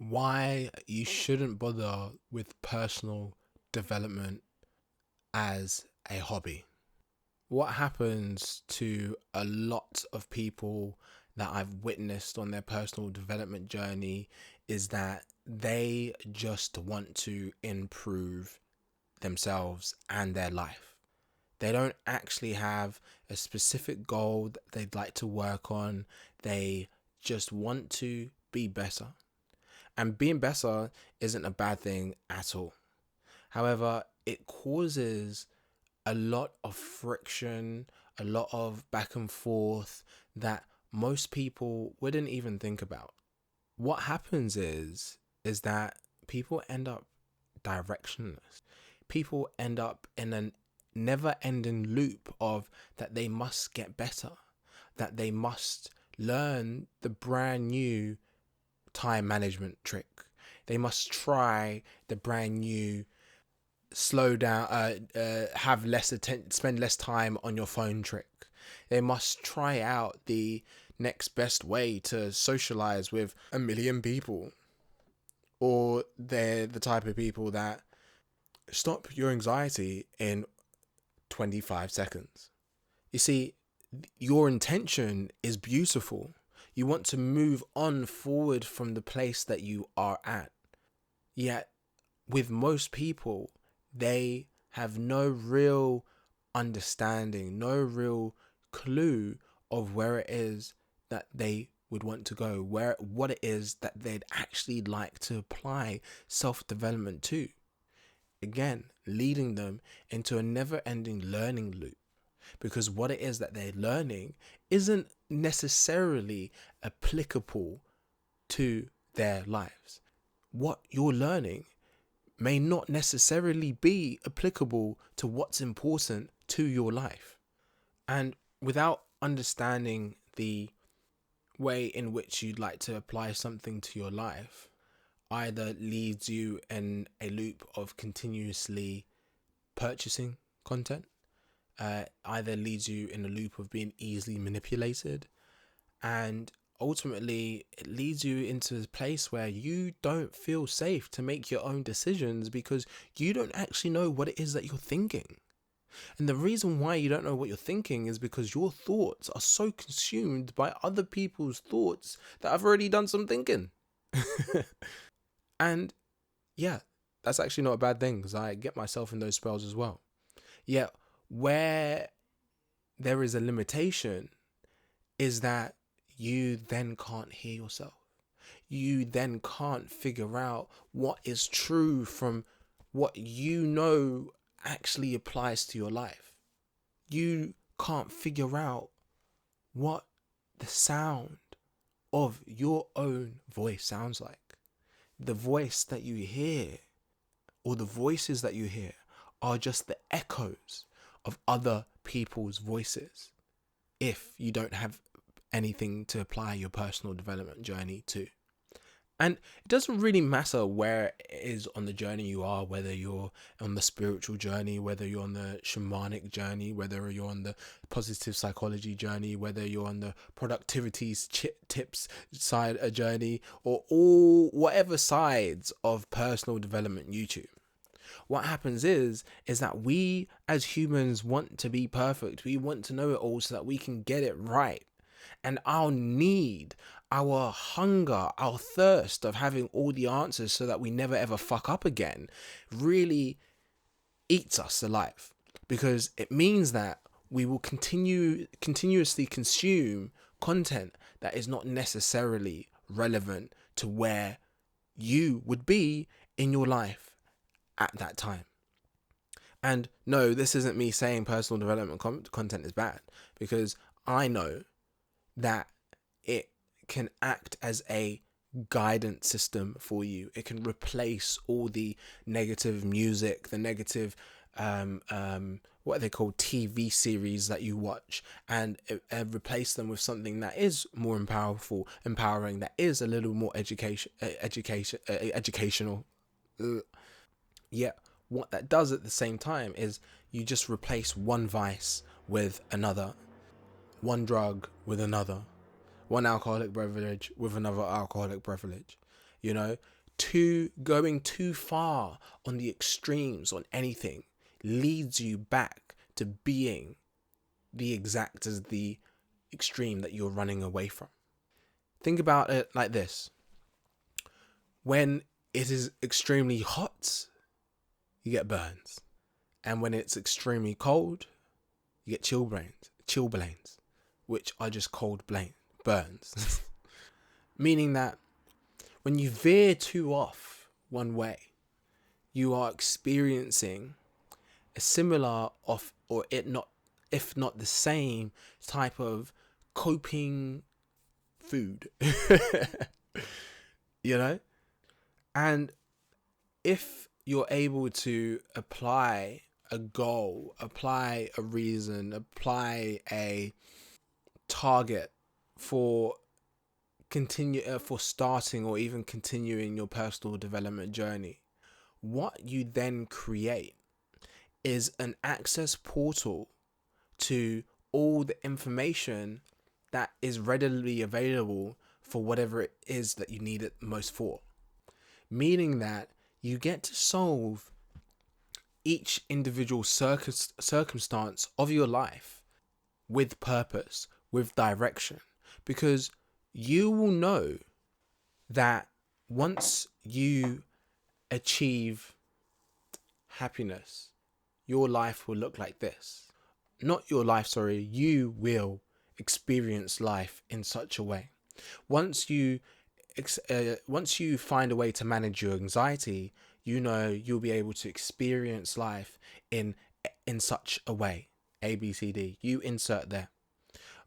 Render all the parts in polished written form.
why you shouldn't bother with personal development as a hobby. What happens to a lot of people that I've witnessed on their personal development journey is that they just want to improve themselves and their life. They don't actually have a specific goal that they'd like to work on. They just want to be better. And being better isn't a bad thing at all. However, it causes a lot of friction, a lot of back and forth that most people wouldn't even think about. What happens is that people end up directionless. People end up in a never-ending loop of that they must get better, that they must learn the brand new time management trick. They must try the brand new slow down, have less attention, spend less time on your phone trick. They must try out the next best way to socialize with a million people. Or they're the type of people that stop your anxiety in 25 seconds. You see, your intention is beautiful. You want to move on forward from the place that you are at. Yet, with most people, they have no real understanding, no real clue of where it is that they would want to go, what it is that they'd actually like to apply self-development to. Again, leading them into a never-ending learning loop, because what it is that they're learning isn't necessarily applicable to their lives. What you're learning may not necessarily be applicable to what's important to your life. And without understanding the way in which you'd like to apply something to your life, either leads you in a loop of continuously purchasing content, either leads you in a loop of being easily manipulated, and ultimately it leads you into a place where you don't feel safe to make your own decisions because you don't actually know what it is that you're thinking. And the reason why you don't know what you're thinking is because your thoughts are so consumed by other people's thoughts that have already done some thinking. And yeah, that's actually not a bad thing, because I get myself in those spells as well. Yet where there is a limitation is that you then can't hear yourself. You then can't figure out what is true from what you know actually applies to your life. You can't figure out what the sound of your own voice sounds like. The voice that you hear, or the voices that you hear, are just the echoes of other people's voices if you don't have anything to apply your personal development journey to. And it doesn't really matter where it is on the journey you are, whether you're on the spiritual journey, whether you're on the shamanic journey, whether you're on the positive psychology journey, whether you're on the productivity tips side a journey, or all whatever sides of personal development you choose. What happens is that we as humans want to be perfect. We want to know it all so that we can get it right. And our need, our hunger, our thirst of having all the answers so that we never ever fuck up again really eats us alive, because it means that we will continuously consume content that is not necessarily relevant to where you would be in your life at that time. And no, this isn't me saying personal development content is bad, because I know that it can act as a guidance system for you. It can replace all the negative music, the negative what are they called, TV series that you watch, and replace them with something that is more empowering, that is a little more educational. Yet what that does at the same time is you just replace one vice with another, one drug with another, one alcoholic beverage with another alcoholic beverage. You know, going too far on the extremes on anything leads you back to being the exact as the extreme that you're running away from. Think about it like this. When it is extremely hot, you get burns. And when it's extremely cold, you get chilblains, which are just burns. Meaning that when you veer too off one way, you are experiencing a similar if not the same type of coping food. You know? And if you're able to apply a goal, apply a reason, apply a target for starting or even continuing your personal development journey, what you then create is an access portal to all the information that is readily available for whatever it is that you need it most for. Meaning that you get to solve each individual circumstance of your life with purpose, with direction, because you will know that once you achieve happiness, your life will look like this. Not your life, sorry, you will experience life in such a way. Once you find a way to manage your anxiety, you know you'll be able to experience life in such a way. A, B, C, D. You insert there,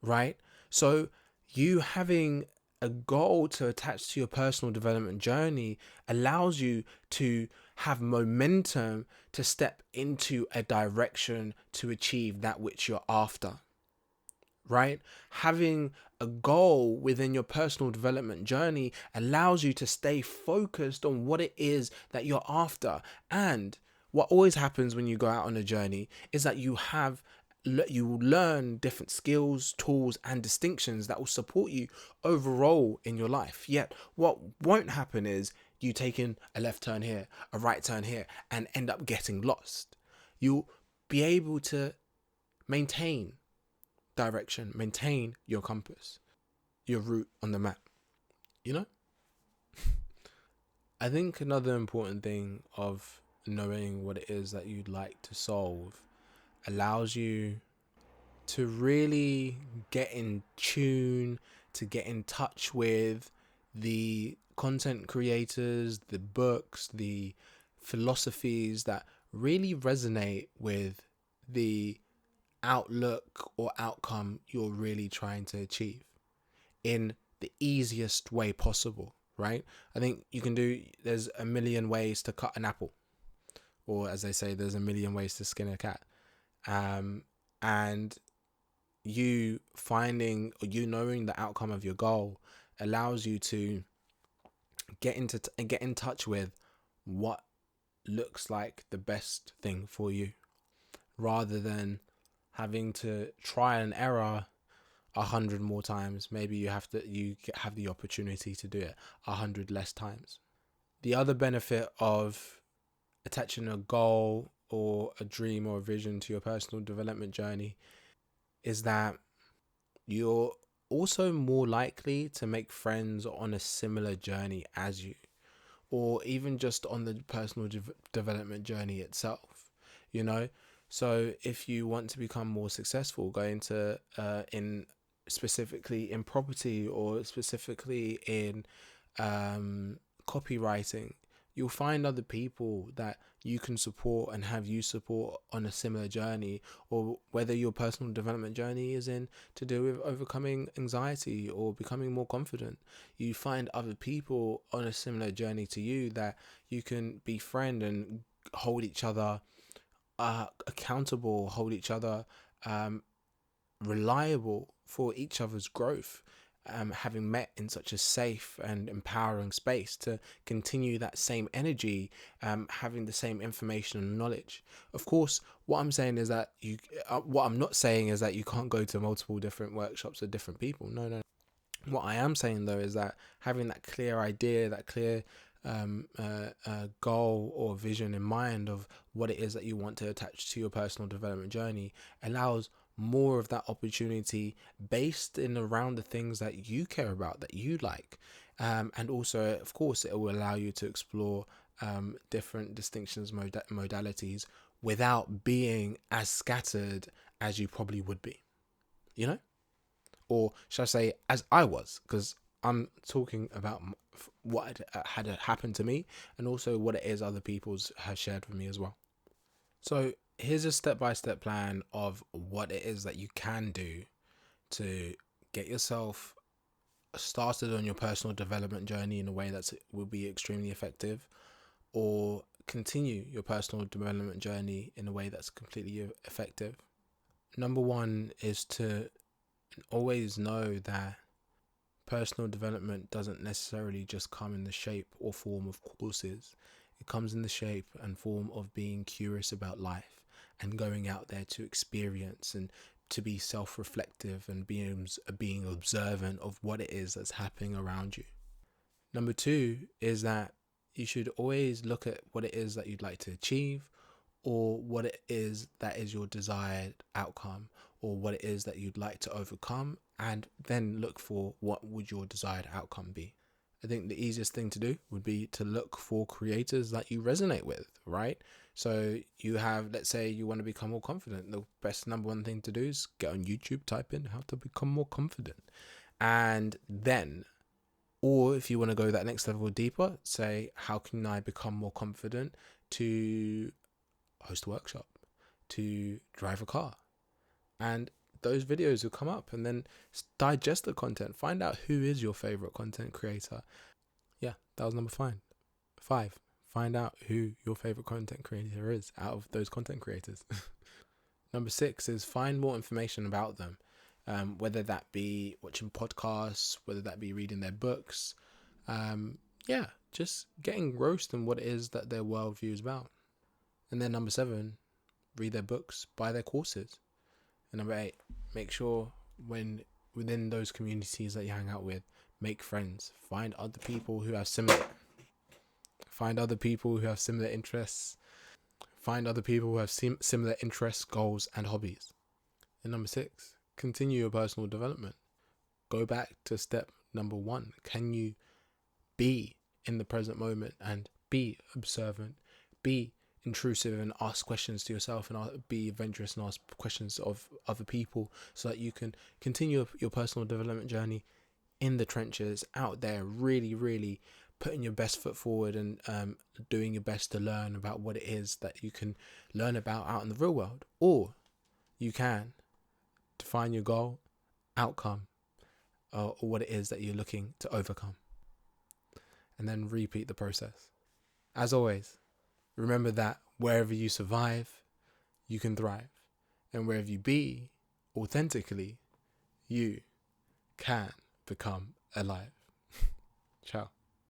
right? So you having a goal to attach to your personal development journey allows you to have momentum to step into a direction to achieve that which you're after. Right? Having a goal within your personal development journey allows you to stay focused on what it is that you're after. And what always happens when you go out on a journey is that you will learn different skills, tools, and distinctions that will support you overall in your life. Yet what won't happen is you taking a left turn here, a right turn here, and end up getting lost. You'll be able to maintain direction, maintain your compass, your route on the map, you know? I think another important thing of knowing what it is that you'd like to solve allows you to really get in tune, to get in touch with the content creators, the books, the philosophies that really resonate with the outlook or outcome you're really trying to achieve in the easiest way possible, right? I think there's a million ways to cut an apple, or as they say, there's a million ways to skin a cat. And you knowing the outcome of your goal allows you to get in touch with what looks like the best thing for you, rather than having to try and error 100 more times. Maybe you have the opportunity to do it 100 less times. The other benefit of attaching a goal or a dream or a vision to your personal development journey is that you're also more likely to make friends on a similar journey as you, or even just on the personal development journey itself, you know? So if you want to become more successful, go into specifically in property or specifically in copywriting, you'll find other people that you can support and have you support on a similar journey, or whether your personal development journey is in to do with overcoming anxiety or becoming more confident. You find other people on a similar journey to you that you can befriend and hold each other accountable, hold each other reliable for each other's growth, having met in such a safe and empowering space to continue that same energy, having the same information and knowledge. Of course, what I'm saying is that what I'm not saying is that you can't go to multiple different workshops with different people. No. What I am saying though is that having that clear idea, that clear goal or vision in mind of what it is that you want to attach to your personal development journey allows more of that opportunity based in around the things that you care about, that you like. And also, of course, it will allow you to explore different distinctions, modalities without being as scattered as you probably would be, you know? Or should I say, as I was, because I'm talking about what had happened to me and also what it is other people's have shared with me as well. So here's a step-by-step plan of what it is that you can do to get yourself started on your personal development journey in a way that will be extremely effective, or continue your personal development journey in a way that's completely effective. Number one is to always know that personal development doesn't necessarily just come in the shape or form of courses. It comes in the shape and form of being curious about life and going out there to experience and to be self-reflective and being observant of what it is that's happening around you. Number two is that you should always look at what it is that you'd like to achieve, or what it is that is your desired outcome, or what it is that you'd like to overcome, and then look for what would your desired outcome be. I think the easiest thing to do would be to look for creators that you resonate with, right? So you have, let's say you want to become more confident. The best number one thing to do is get on YouTube, type in how to become more confident. And then, or if you want to go that next level deeper, say, how can I become more confident to host a workshop, to drive a car? And those videos will come up, and then digest the content. Find out who is your favorite content creator. Yeah, that was number 5. Find out who your favorite content creator is out of those content creators. Number 6 is find more information about them. Whether that be watching podcasts, whether that be reading their books. Just getting engrossed in what it is that their worldview is about. And then number 7, read their books, buy their courses. And number 8, make sure when within those communities that you hang out with, make friends. Find other people who have similar interests. Find other people who have similar interests, goals, and hobbies. And number 6, continue your personal development. Go back to step number 1. Can you be in the present moment and be observant, be intrusive and ask questions to yourself, and be adventurous and ask questions of other people, so that you can continue your personal development journey in the trenches, out there, really, really putting your best foot forward and doing your best to learn about what it is that you can learn about out in the real world. Or you can define your goal, outcome, or what it is that you're looking to overcome, and then repeat the process. As always, remember that wherever you survive, you can thrive. And wherever you be authentically, you can become alive. Ciao.